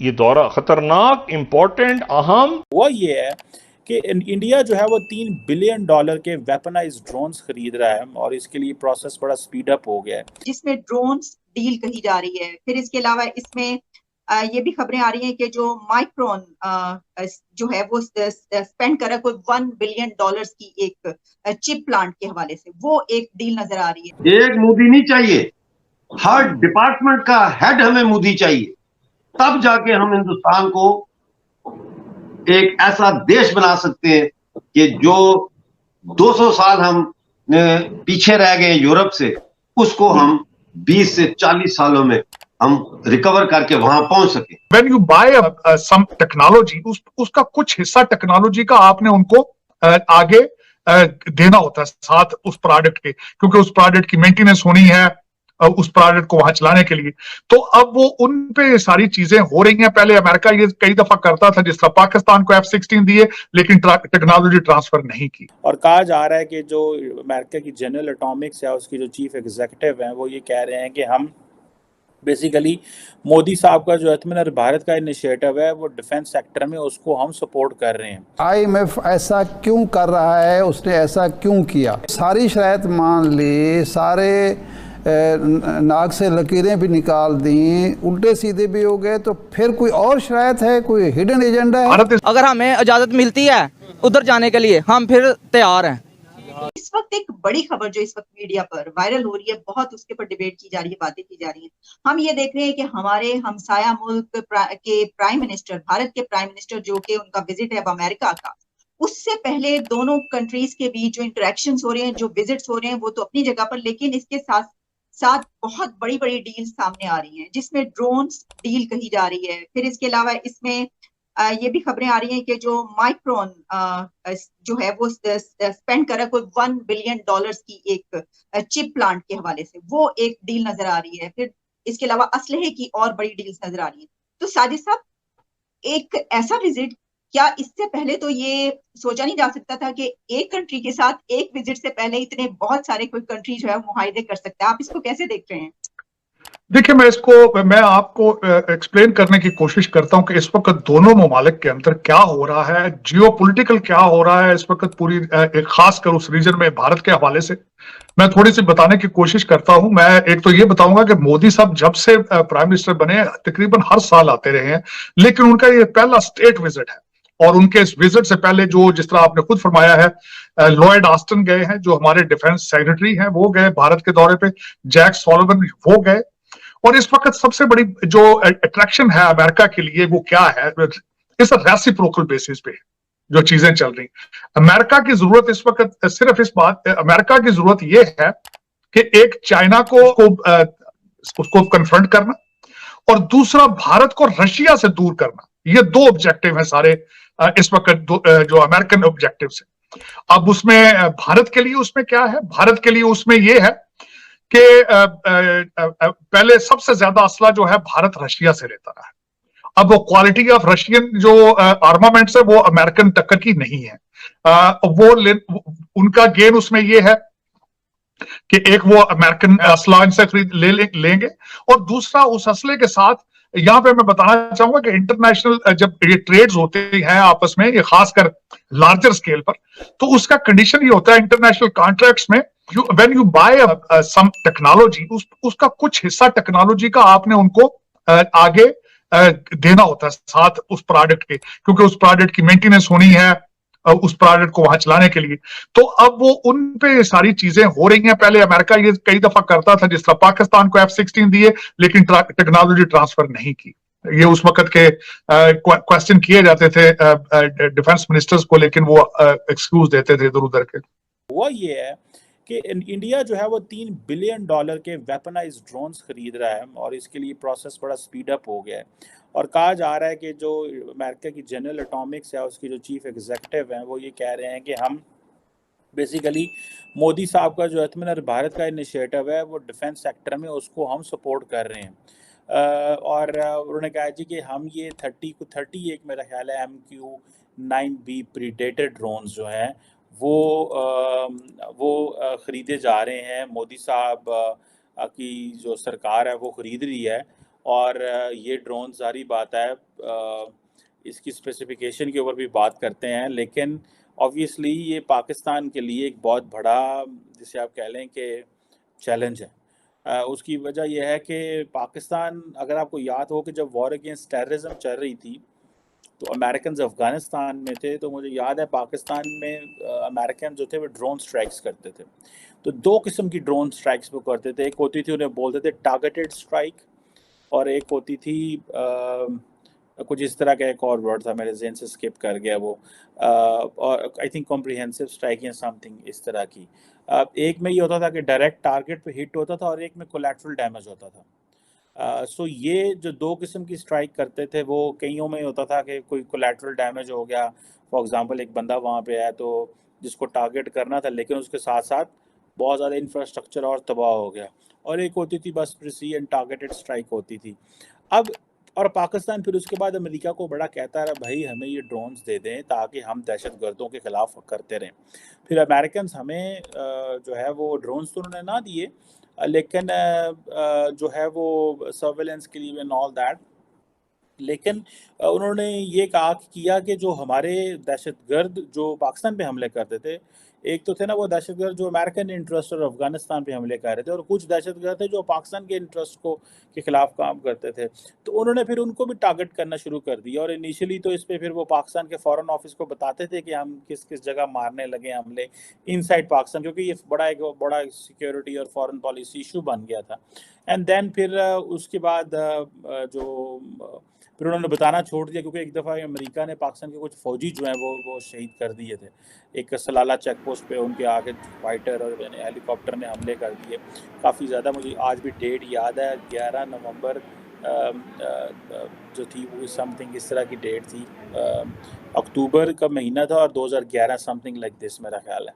ये दौरा खतरनाक, इंपॉर्टेंट, अहम। वो ये है कि इंडिया जो है वो $3 बिलियन के वेपनाइज्ड ड्रोन्स खरीद रहा है और इसके लिए प्रोसेस बड़ा स्पीड अप हो गया है, जिसमें ड्रोन्स डील कही जा रही है। फिर इसके अलावा इसमें ये भी खबरें आ रही हैं कि जो माइक्रोन जो है वो स्पेंड कर रहा है कोई $1 बिलियन की एक चिप प्लांट के हवाले से, वो एक डील नजर आ रही है। एक मोदी नहीं चाहिए, हर डिपार्टमेंट का हेड हमें मोदी चाहिए, तब जाके हम हिंदुस्तान को एक ऐसा देश बना सकते हैं कि जो 200 साल हम पीछे रह गए यूरोप से, उसको हम 20 से 40 सालों में हम रिकवर करके वहां पहुंच सके। When you buy some technology, उसका कुछ हिस्सा टेक्नोलॉजी का आपने उनको आगे देना होता है साथ उस प्रोडक्ट के, क्योंकि उस प्रोडक्ट की मेंटेनेंस होनी है उस प्रोडक्ट को वहां चलाने के लिए। तो अब वो उन पे सारी चीजें हो रही हैं। पहले अमेरिका ये कई दफा करता था, जिस तरह पाकिस्तान को F-16 दिए लेकिन टेक्नोलॉजी ट्रांसफर नहीं की। और कहा जा रहा है कि जो अमेरिका की जनरल एटॉमिक्स है उसकी जो चीफ एग्जीक्यूटिव हैं वो ये कह रहे हैं कि हम बेसिकली मोदी साहब का जो आत्मनिर्भर भारत का इनिशिएटिव है वो डिफेंस सेक्टर में उसको हम सपोर्ट कर रहे हैं। IMF ऐसा क्यों कर रहा है, उसने ऐसा क्यों किया? सारी शराइत मान ली, सारे नाक से लकीरें भी निकाल दी, उल्टे सीधे भी हो गए, तो फिर कोई और शराइत है, कोई हिडन एजेंडा है? अगर हमें इजाजत मिलती है उधर जाने के लिए हम फिर तैयार हैं। इस वक्त एक बड़ी खबर जो इस वक्त मीडिया पर वायरल हो रही है, बहुत उसके ऊपर डिबेट की जा रही है, बातें की जा रही हैं। हम ये देख रहे हैं कि हमारे हमसाया मुल्क के प्राइम मिनिस्टर, भारत के प्राइम मिनिस्टर, जो कि उनका विजिट है अब अमेरिका का, उससे पहले दोनों कंट्रीज के बीच जो इंटरेक्शंस हो रहे हैं, जो विजिट्स हो रहे हैं, वो तो अपनी जगह पर, लेकिन इसके साथ साथ बहुत बड़ी बड़ी डील सामने आ रही हैं, जिसमें ड्रोन्स डील कही जा रही है। फिर इसके अलावा इसमें ये भी खबरें आ रही हैं कि जो माइक्रोन जो है वो स्पेंड कर रहा है कोई $1 बिलियन की एक चिप प्लांट के हवाले से, वो एक डील नजर आ रही है। फिर इसके अलावा असलहे की और बड़ी डील्स नजर आ रही है। तो साजिद साहब, एक ऐसा विजिट, क्या इससे पहले तो ये सोचा नहीं जा सकता था कि एक कंट्री के साथ एक विजिट से पहले इतने बहुत सारे कोई कंट्री जो है मुआहिदे कर सकता है? आप इसको कैसे देख रहे हैं? देखिए, मैं आपको एक्सप्लेन करने की कोशिश करता हूं कि इस वक्त दोनों ममालिक के अंदर क्या हो रहा है, जियोपॉलिटिकल क्या हो रहा है इस वक्त पूरी एक खासकर उस रीजन में भारत के हवाले से मैं थोड़ी सी बताने की कोशिश करता हूं। मैं एक तो ये बताऊंगा कि मोदी साहब जब से प्राइम मिनिस्टर बने तकरीबन हर साल आते रहे हैं, लेकिन उनका ये पहला स्टेट विजिट है। और उनके इस विजिट से पहले जो, जिस तरह आपने खुद फरमाया है, लॉयड ऑस्टिन गए हैं, जो हमारे डिफेंस सेक्रेटरी हैं, वो गए भारत के दौरे पे, जैक सॉलिवन वो गए। और इस वक्त सबसे बड़ी जो अट्रैक्शन है अमेरिका के लिए वो क्या है, इस रेसिप्रोकल बेसिस पे जो चीजें चल रही। अमेरिका की जरूरत इस वक्त सिर्फ अमेरिका की जरूरत ये है कि एक चाइना को उसको कन्फ्रंट करना और दूसरा भारत को रशिया से दूर करना। ये दो ऑब्जेक्टिव है सारे इस वक्त जो अमेरिकन ऑब्जेक्टिव है। अब उसमें भारत के लिए उसमें क्या है? भारत के लिए उसमें ये है कि पहले सबसे ज्यादा असला जो है भारत रशिया से लेता है। अब वो क्वालिटी ऑफ रशियन जो आर्मामेंट्स है वो अमेरिकन टक्कर की नहीं है। उनका गेन उसमें ये है कि एक वो अमेरिकन असला इनसे खरीद लेंगे और दूसरा उस असले के साथ यहां पे मैं बताना चाहूंगा कि इंटरनेशनल जब ये ट्रेड्स होते हैं आपस में, ये खासकर लार्जर स्केल पर, तो उसका कंडीशन ये होता है इंटरनेशनल कॉन्ट्रैक्ट्स में, when you buy some technology, उसका कुछ हिस्सा टेक्नोलॉजी का आपने उनको आगे देना होता है साथ उस प्रोडक्ट के, क्योंकि उस प्रोडक्ट की मेंटेनेंस होनी है उस प्रोडक्ट को वहां चलाने के लिए। तो अब वो उन पे सारी चीजें हो रही हैं। पहले अमेरिका ये कई दफा करता था, जिस तरह पाकिस्तान को F-16 दिए लेकिन टेक्नोलॉजी ट्रांसफर नहीं की। ये उस वक्त के क्वेश्चन किए जाते थे डिफेंस मिनिस्टर्स को, लेकिन वो एक्सक्यूज देते थे इधर उधर के। वो ये है कि इंडिया जो है वो $3 बिलियन के वेपनाइज्ड ड्रोन्स खरीद रहा है और इसके लिए प्रोसेस बड़ा स्पीड अप हो गया है। और कहा जा रहा है कि जो अमेरिका की जनरल एटॉमिक्स है उसकी जो चीफ एग्जीक्यूटिव हैं वो ये कह रहे हैं कि हम बेसिकली मोदी साहब का जो आत्मनिर्भर भारत का इनिशिएटिव है वो डिफेंस सेक्टर में उसको हम सपोर्ट कर रहे हैं। और उन्होंने कहा जी कि हम ये 31 मेरा ख्याल है MQ-9B प्रीडेटर ड्रोन्स जो हैं वो खरीदे जा रहे हैं। मोदी साहब की जो सरकार है वो खरीद रही है और ये ड्रोन सारी बात है इसकी स्पेसिफिकेशन के ऊपर भी बात करते हैं, लेकिन ऑब्वियसली ये पाकिस्तान के लिए एक बहुत बड़ा, जिसे आप कह लें कि चैलेंज है। उसकी वजह यह है कि पाकिस्तान, अगर आपको याद हो कि जब वॉर अगेंस्ट टेररिज्म चल रही थी तो अमेरिकन अफ़गानिस्तान में थे, तो मुझे याद है पाकिस्तान में अमेरिकन जो थे वो ड्रोन स्ट्राइक्स करते थे। तो 2 किस्म की ड्रोन स्ट्राइक्स वो करते थे। एक होती थी, उन्हें बोलते थे टारगेटेड स्ट्राइक, और एक होती थी कुछ इस तरह का एक और वर्ड था, मेरे ज़हन से स्किप कर गया वो, और आई थिंक कॉम्प्रिहेंसिव स्ट्राइक या समथिंग इस तरह की। एक में ये होता था कि डायरेक्ट टारगेट पे हिट होता था और एक में कोलैटरल डैमेज होता था। सो ये जो 2 किस्म की स्ट्राइक करते थे, वो कईयों में होता था कि कोई कोलैटरल डैमेज हो गया, फॉर एग्जांपल एक बंदा वहाँ पे है तो जिसको टारगेट करना था, लेकिन उसके साथ साथ बहुत ज़्यादा इंफ्रास्ट्रक्चर और तबाह हो गया। और एक होती थी बस प्रिसीजन टारगेटेड स्ट्राइक होती थी। अब और पाकिस्तान फिर उसके बाद अमेरिका को बड़ा कहता रहा, भाई हमें ये ड्रोन्स दे दें ताकि हम दहशतगर्दों के ख़िलाफ़ करते रहें। फिर अमेरिकन्स हमें जो है वो ड्रोन्स तो उन्होंने ना दिए, लेकिन जो है वो सर्वेलेंस के लिए एंड ऑल दैट, लेकिन उन्होंने ये कहा किया कि जो हमारे दहशतगर्द जो पाकिस्तान पे हमले करते थे, एक तो थे ना वो दहशतगर्द जो अमेरिकन इंटरेस्ट और अफ़गानिस्तान पे हमले कर रहे थे, और कुछ दहशतगर्द थे जो पाकिस्तान के इंटरेस्ट को के ख़िलाफ़ काम करते थे। तो उन्होंने फिर उनको भी टारगेट करना शुरू कर दिया, और इनिशियली तो इस पे फिर वो पाकिस्तान के फ़ॉरेन ऑफिस को बताते थे कि हम किस-किस जगह मारने लगे हमले इनसाइड पाकिस्तान, क्योंकि ये बड़ा सिक्योरिटी और फ़ॉरेन पॉलिसी इशू बन गया था। एंड देन फिर उसके बाद फिर उन्होंने बताना छोड़ दिया, क्योंकि एक दफ़ा अमेरिका ने पाकिस्तान के कुछ फ़ौजी जो हैं वो शहीद कर दिए थे। एक सलाला चेक पोस्ट पे उनके आगे फाइटर और हेलीकॉप्टर ने हमले कर दिए काफ़ी ज़्यादा। मुझे आज भी डेट याद है, 11 नवंबर जो थी वो समथिंग इस तरह की डेट थी, अक्टूबर का महीना था और 2011 समथिंग लाइक दिस मेरा ख्याल है।